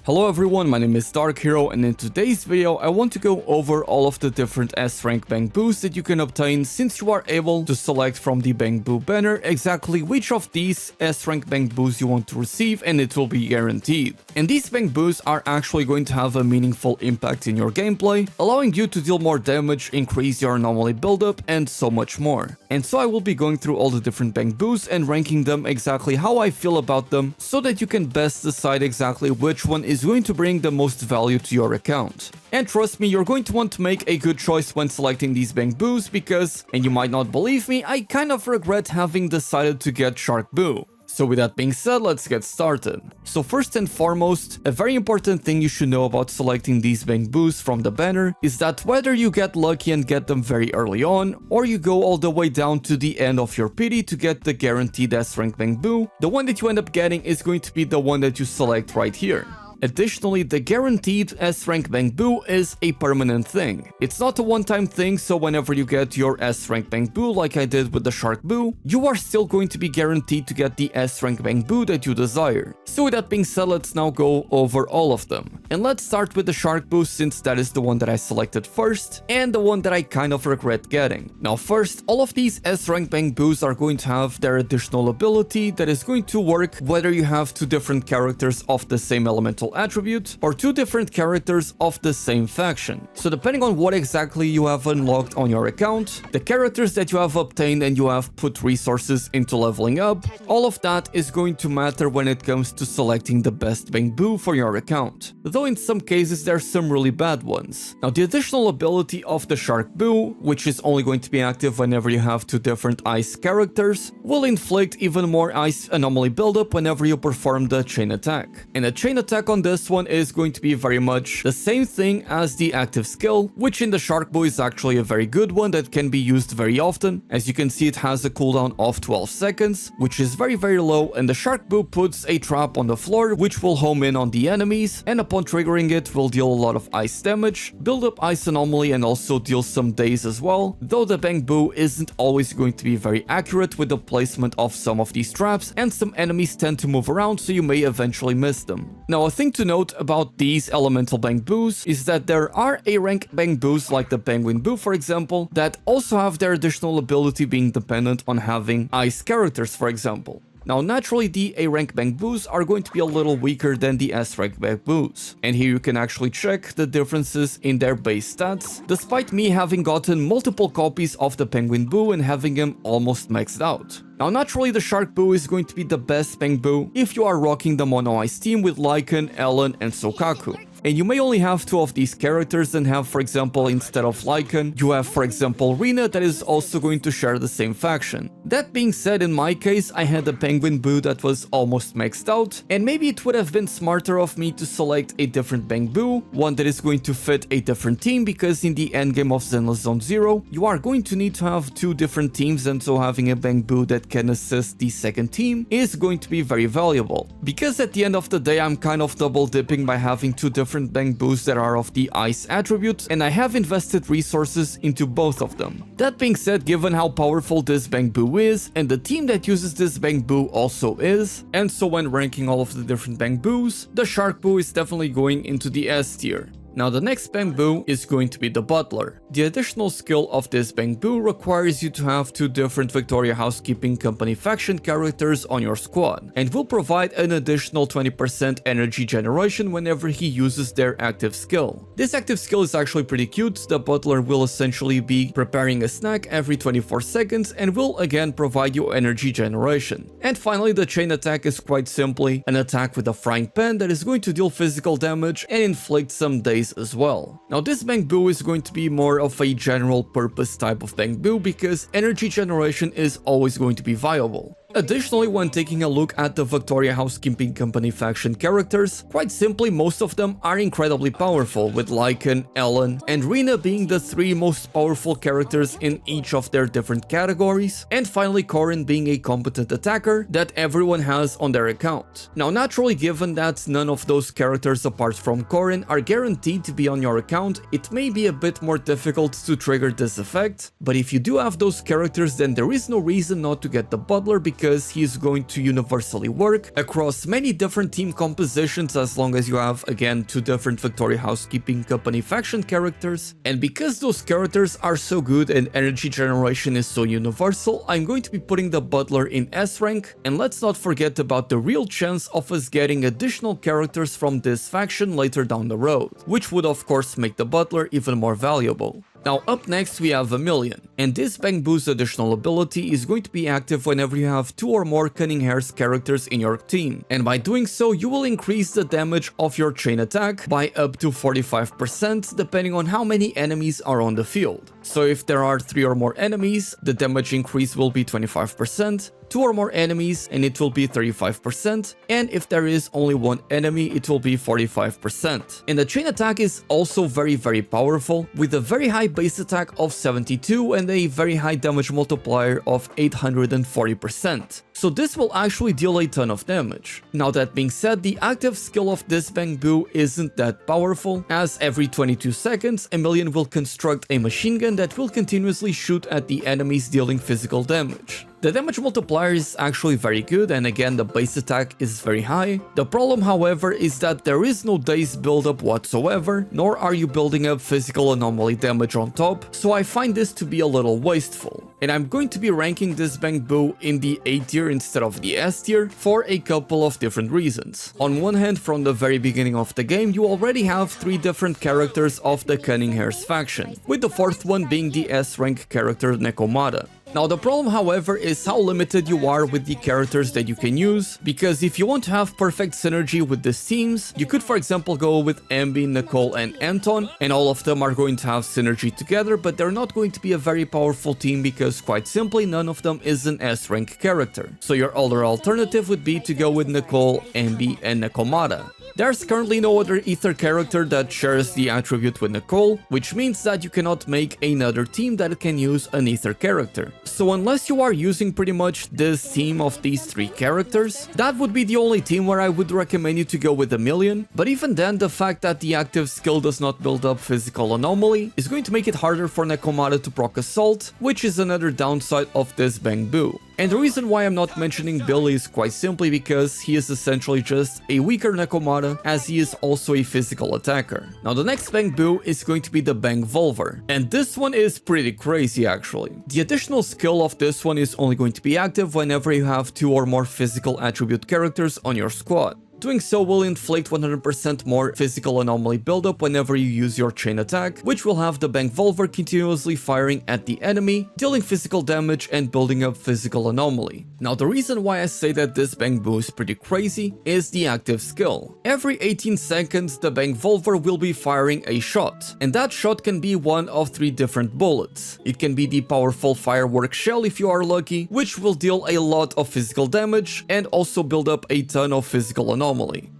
Hello everyone, my name is DarkHero, and in today's video I want to go over all of the different S-rank Bangboos that you can obtain, since you are able to select from the Bangboo banner exactly which of these S-rank Bangboos you want to receive, and it will be guaranteed. And these Bangboos are actually going to have a meaningful impact in your gameplay, allowing you to deal more damage, increase your anomaly buildup, and so much more. And so I will be going through all the different Bangboos and ranking them exactly how I feel about them, so that you can best decide exactly which one is going to bring the most value to your account. And trust me, you're going to want to make a good choice when selecting these Bangboos because, and you might not believe me, I kind of regret having decided to get Sharkboo. So with that being said, let's get started. So first and foremost, a very important thing you should know about selecting these Bangboos from the banner is that whether you get lucky and get them very early on, or you go all the way down to the end of your pity to get the guaranteed S-rank Bangboo, the one that you end up getting is going to be the one that you select right here. Additionally, the guaranteed S-rank Bangboo is a permanent thing. It's not a one-time thing, so whenever you get your S-rank Bangboo like I did with the Sharkboo, you are still going to be guaranteed to get the S-rank Bangboo that you desire. So with that being said, let's now go over all of them. And let's start with the Sharkboo, since that is the one that I selected first, and the one that I kind of regret getting. Now first, all of these S-rank Bangboos are going to have their additional ability that is going to work whether you have two different characters of the same elemental attribute or two different characters of the same faction. So depending on what exactly you have unlocked on your account, the characters that you have obtained and you have put resources into leveling up, all of that is going to matter when it comes to selecting the best Bangboo for your account. Though in some cases there's some really bad ones. Now the additional ability of the Sharkboo, which is only going to be active whenever you have two different ice characters, will inflict even more ice anomaly buildup whenever you perform the chain attack. And a chain attack on this one is going to be very much the same thing as the active skill, which in the Sharkboo is actually a very good one that can be used very often. As you can see, it has a cooldown of 12 seconds, which is very low, and the Sharkboo puts a trap on the floor which will home in on the enemies, and upon triggering it will deal a lot of ice damage, build up ice anomaly, and also deal some daze as well, though the Bangboo isn't always going to be very accurate with the placement of some of these traps, and some enemies tend to move around, so you may eventually miss them. Now a thing to note about these elemental Bangboos is that there are A-rank Bangboos like the Penguinboo for example that also have their additional ability being dependent on having ice characters, for example. Now naturally the A-rank Bangboos are going to be a little weaker than the S-rank Bangboos, and here you can actually check the differences in their base stats, despite me having gotten multiple copies of the Penguinboo and having him almost maxed out. Now naturally the Sharkboo is going to be the best Bangboo if you are rocking the Mono Ice team with Lycaon, Ellen, and Soukaku. And you may only have two of these characters and have, for example, instead of Lycaon, you have, for example, Rina that is also going to share the same faction. That being said, in my case, I had a Penguinboo that was almost maxed out, and maybe it would have been smarter of me to select a different Bangboo, one that is going to fit a different team, because in the endgame of Zenless Zone 0, you are going to need to have two different teams, and so having a Bangboo that can assist the second team is going to be very valuable. Because at the end of the day, I'm kind of double dipping by having two different Bangboos that are of the ice attribute, and I have invested resources into both of them. That being said, given how powerful this Bangboo is, and the team that uses this Bangboo also is, and so when ranking all of the different Bangboos, the Sharkboo is definitely going into the S tier. Now the next Bangboo is going to be the Butler. The additional skill of this Bangboo requires you to have two different Victoria Housekeeping Company faction characters on your squad, and will provide an additional 20% energy generation whenever he uses their active skill. This active skill is actually pretty cute. The Butler will essentially be preparing a snack every 24 seconds and will again provide you energy generation. And finally, the chain attack is quite simply an attack with a frying pan that is going to deal physical damage and inflict some daze as well. Now this Bangboo is going to be more of a general purpose type of Bangboo because energy generation is always going to be viable. Additionally, when taking a look at the Victoria Housekeeping Company faction characters, quite simply most of them are incredibly powerful, with Lycaon, Ellen, and Rina being the three most powerful characters in each of their different categories, and finally Corin being a competent attacker that everyone has on their account. Now naturally, given that none of those characters apart from Corin are guaranteed to be on your account, it may be a bit more difficult to trigger this effect, but if you do have those characters, then there is no reason not to get the Butler because because he is going to universally work across many different team compositions as long as you have, again, 2 different Victoria Housekeeping Company faction characters. And because those characters are so good and energy generation is so universal, I'm going to be putting the Butler in S rank, and let's not forget about the real chance of us getting additional characters from this faction later down the road, which would of course make the Butler even more valuable. Now up next we have Amillion, and this Bangboos additional ability is going to be active whenever you have 2 or more Cunning Hair's characters in your team, and by doing so you will increase the damage of your chain attack by up to 45% depending on how many enemies are on the field. So if there are 3 or more enemies, the damage increase will be 25%, 2 or more enemies and it will be 35%, and if there is only 1 enemy it will be 45%. And the chain attack is also very powerful, with a very high base attack of 72 and a very high damage multiplier of 840%. So this will actually deal a ton of damage. Now that being said, the active skill of this Bangboo isn't that powerful, as every 22 seconds Amillion will construct a machine gun that will continuously shoot at the enemies, dealing physical damage. The damage multiplier is actually very good, and again the base attack is very high. The problem, however, is that there is no daze buildup whatsoever, nor are you building up physical anomaly damage on top, so I find this to be a little wasteful. And I'm going to be ranking this Bangboo in the A tier instead of the S tier for a couple of different reasons. On one hand, from the very beginning of the game, you already have 3 different characters of the Cunning Hair's faction, with the 4th one being the S rank character Nekomata. Now the problem, however, is how limited you are with the characters that you can use, because if you want to have perfect synergy with these teams, you could for example go with Anby, Nicole and Anton, and all of them are going to have synergy together, but they're not going to be a very powerful team because quite simply none of them is an S rank character. So your other alternative would be to go with Nicole, Anby and Nekomata. There's currently no other ether character that shares the attribute with Nicole, which means that you cannot make another team that can use an ether character. So unless you are using pretty much this team of these 3 characters, that would be the only team where I would recommend you to go with Amillion. But even then, the fact that the active skill does not build up physical anomaly is going to make it harder for Nekomata to proc assault, which is another downside of this Bangboo. And the reason why I'm not mentioning Billy is quite simply because he is essentially just a weaker Nekomata, as he is also a physical attacker. Now the next Bangboo is going to be the Bangvolver, and this one is pretty crazy actually. The additional skill of this one is only going to be active whenever you have 2 or more physical attribute characters on your squad. Doing so will inflict 100% more physical anomaly buildup whenever you use your chain attack, which will have the Bangvolver continuously firing at the enemy, dealing physical damage and building up physical anomaly. Now the reason why I say that this Bangboo is pretty crazy is the active skill. Every 18 seconds the Bangvolver will be firing a shot, and that shot can be one of 3 different bullets. It can be the powerful firework shell if you are lucky, which will deal a lot of physical damage and also build up a ton of physical anomaly.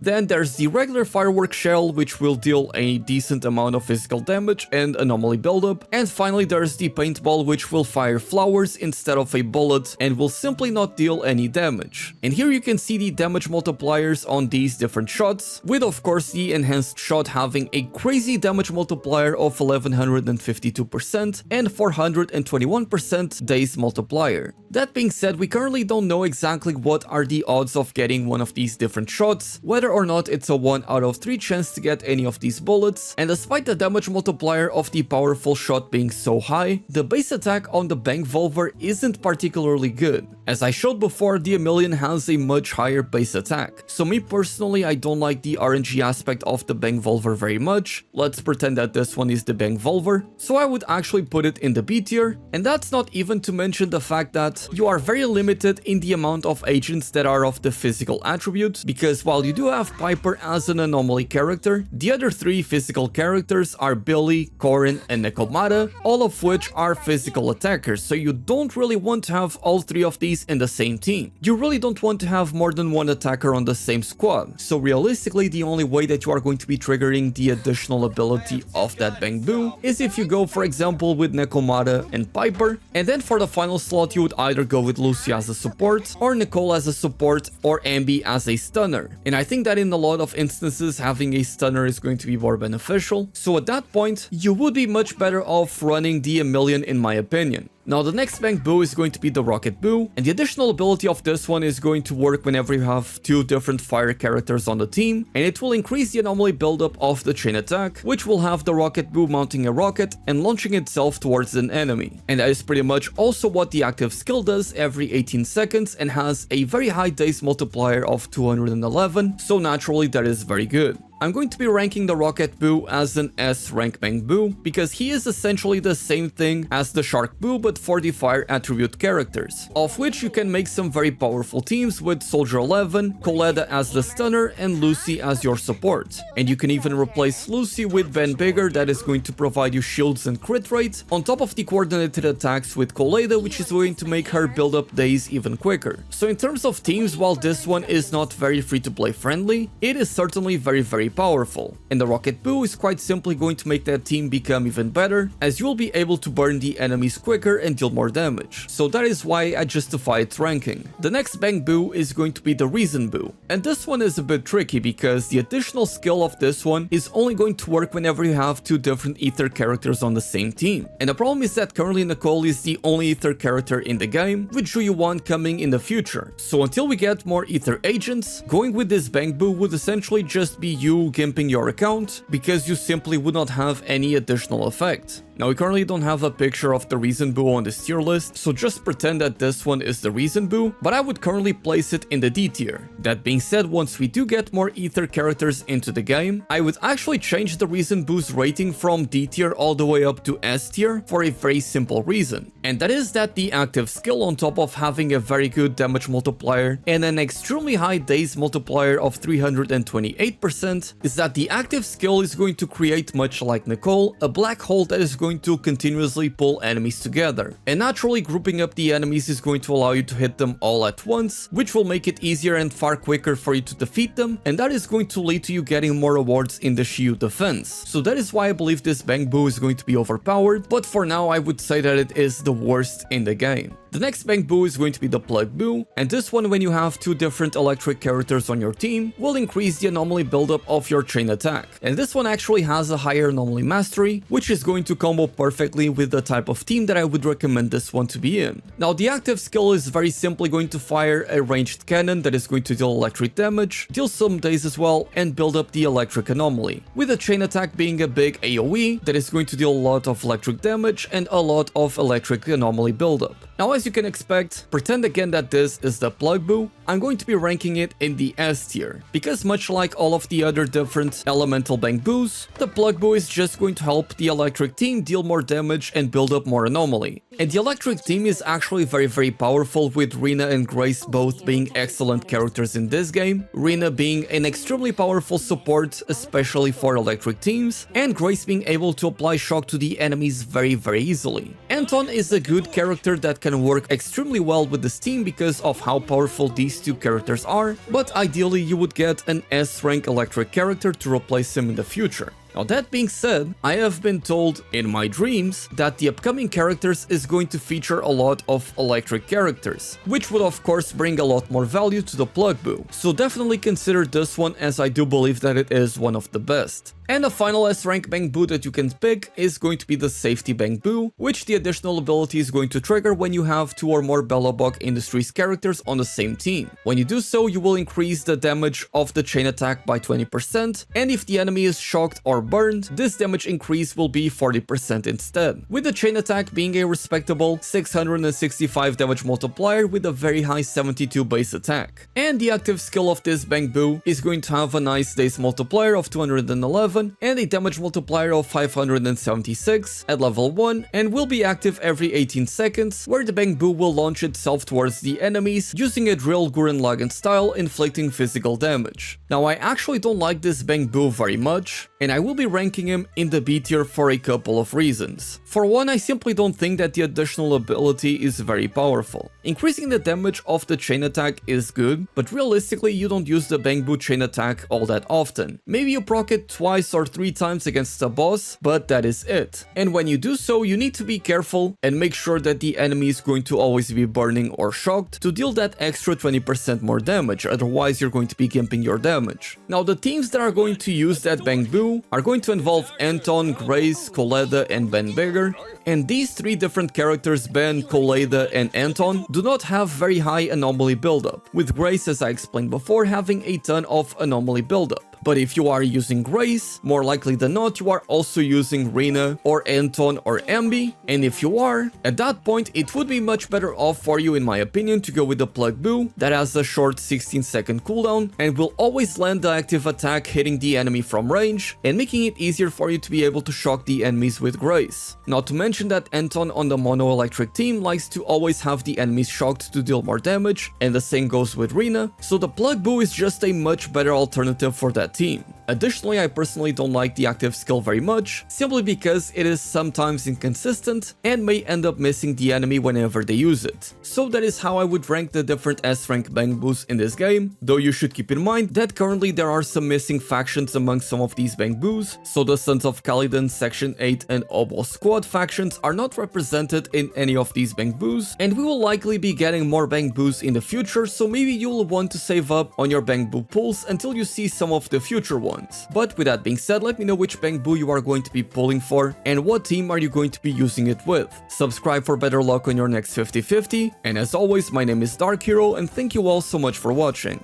Then there's the regular firework shell, which will deal a decent amount of physical damage and anomaly buildup. And finally there's the paintball, which will fire flowers instead of a bullet and will simply not deal any damage. And here you can see the damage multipliers on these different shots, with of course the enhanced shot having a crazy damage multiplier of 1152% and 421% daze multiplier. That being said, we currently don't know exactly what are the odds of getting one of these different shots, whether or not it's a 1 out of 3 chance to get any of these bullets, and despite the damage multiplier of the powerful shot being so high, the base attack on the Bangvolver isn't particularly good. As I showed before, the Amillion has a much higher base attack, so me personally I don't like the RNG aspect of the Bangvolver very much. Let's pretend that this one is the Bangvolver, so I would actually put it in the B tier, and that's not even to mention the fact that you are very limited in the amount of agents that are of the physical attribute, because while you do have Piper as an anomaly character, the other 3 physical characters are Billy, Corin and Nekomata, all of which are physical attackers, so you don't really want to have all 3 of these in the same team. You really don't want to have more than 1 attacker on the same squad, so realistically the only way that you are going to be triggering the additional ability of that Bangboo is if you go for example with Nekomata and Piper, and then for the final slot you would either go with Lucy as a support, or Nicole as a support, or Anby as a stunner. And I think that in a lot of instances having a stunner is going to be more beneficial, so at that point you would be much better off running the Amillion in my opinion. Now the next Bangboo is going to be the Rocketboo, and the additional ability of this one is going to work whenever you have two different fire characters on the team, and it will increase the anomaly buildup of the chain attack, which will have the Rocketboo mounting a rocket and launching itself towards an enemy. And that is pretty much also what the active skill does every 18 seconds and has a very high days multiplier of 211, so naturally that is very good. I'm going to be ranking the Rocketboo as an S rank Bangboo because he is essentially the same thing as the Sharkboo but for the fire attribute characters, of which you can make some very powerful teams with Soldier 11, Koleda as the stunner, and Lucy as your support. And you can even replace Lucy with Van Bigger that is going to provide you shields and crit rates, on top of the coordinated attacks with Koleda, which is going to make her build up days even quicker. So in terms of teams, while this one is not very free to play friendly, it is certainly very powerful. And the Rocketboo is quite simply going to make that team become even better, as you'll be able to burn the enemies quicker and deal more damage. So that is why I justify its ranking. The next Bangboo is going to be the Reasonboo. And this one is a bit tricky because the additional skill of this one is only going to work whenever you have two different ether characters on the same team. And the problem is that currently Nicole is the only ether character in the game, with Zhu Yuan coming in the future. So until we get more ether agents, going with this Bangboo would essentially just be you gimping your account, because you simply would not have any additional effect. Now, we currently don't have a picture of the Reasonboo on this tier list, so just pretend that this one is the Reasonboo, but I would currently place it in the D tier. That being said, once we do get more ether characters into the game, I would actually change the Reasonboo's rating from D tier all the way up to S tier for a very simple reason. And that is that the active skill, on top of having a very good damage multiplier and an extremely high days multiplier of 328%, is that the active skill is going to create, much like Nicole, a black hole that is going to continuously pull enemies together. And naturally, grouping up the enemies is going to allow you to hit them all at once, which will make it easier and far quicker for you to defeat them, and that is going to lead to you getting more rewards in the shield defense. So that is why I believe this Bangboo is going to be overpowered, but for now I would say that it is the worst in the game. The next Bangboo is going to be the Plugboo, and this one, when you have two different electric characters on your team, will increase the anomaly buildup of your chain attack. And this one actually has a higher anomaly mastery, which is going to combo perfectly with the type of team that I would recommend this one to be in. Now, the active skill is very simply going to fire a ranged cannon that is going to deal electric damage, deal some days as well, and build up the electric anomaly, with the chain attack being a big AoE that is going to deal a lot of electric damage and a lot of electric anomaly buildup. Now, as you can expect, pretend again that this is the Plugboo. I'm going to be ranking it in the S tier, because much like all of the other different elemental Bangboos, the Plugboo is just going to help the electric team deal more damage and build up more anomaly. And the electric team is actually very powerful, with Rina and Grace both being excellent characters in this game, Rina being an extremely powerful support, especially for electric teams, and Grace being able to apply shock to the enemies very easily. Anton is a good character that can work extremely well with this team because of how powerful these two characters are, but ideally you would get an S rank electric character to replace him in the future. Now, that being said, I have been told in my dreams that the upcoming characters is going to feature a lot of electric characters, which would of course bring a lot more value to the Plugboo. So definitely consider this one, as I do believe that it is one of the best. And the final S-rank Bangboo that you can pick is going to be the Safety Bangboo, which the additional ability is going to trigger when you have 2 or more Bellabog Industries characters on the same team. When you do so, you will increase the damage of the chain attack by 20%, and if the enemy is shocked or burned, this damage increase will be 40% instead, with the chain attack being a respectable 665 damage multiplier with a very high 72 base attack. And the active skill of this Bangboo is going to have a nice days multiplier of 211 and a damage multiplier of 576 at level 1, and will be active every 18 seconds, where the Bangboo will launch itself towards the enemies using a drill Gurren Lagann style, inflicting physical damage. Now, I actually don't like this Bangboo very much, and I will be ranking him in the B tier for a couple of reasons. For one, I simply don't think that the additional ability is very powerful. Increasing the damage of the chain attack is good, but realistically you don't use the Bangboo chain attack all that often. Maybe you proc it twice or 3 times against a boss, but that is it. And when you do so, you need to be careful and make sure that the enemy is going to always be burning or shocked to deal that extra 20% more damage, otherwise you're going to be gimping your damage. Now, the teams that are going to use that Bangboo are are going to involve Anton, Grace, Koleda, and Ben Bigger. And these three different characters, Ben, Koleda, and Anton, do not have very high anomaly buildup, with Grace, as I explained before, having a ton of anomaly buildup. But if you are using Grace, more likely than not, you are also using Rina, or Anton, or Anby. And if you are, at that point, it would be much better off for you, in my opinion, to go with the Plugboo that has a short 16-second cooldown and will always land the active attack hitting the enemy from range and making it easier for you to be able to shock the enemies with Grace. Not to mention that Anton on the mono electric team likes to always have the enemies shocked to deal more damage, and the same goes with Rina, so the Plugboo is just a much better alternative for that team. Additionally, I personally don't like the active skill very much, simply because it is sometimes inconsistent and may end up missing the enemy whenever they use it. So that is how I would rank the different S-rank Bangboos in this game, though you should keep in mind that currently there are some missing factions among some of these Bangboos, so the Sons of Calidan, Section 8 and Obol Squad factions are not represented in any of these Bangboos, and we will likely be getting more Bangboos in the future, so maybe you will want to save up on your Bangboo pulls until you see some of the future ones. But with that being said, let me know which Bangboo you are going to be pulling for and what team are you going to be using it with. Subscribe for better luck on your next 50-50, and as always, my name is DarkHero and thank you all so much for watching.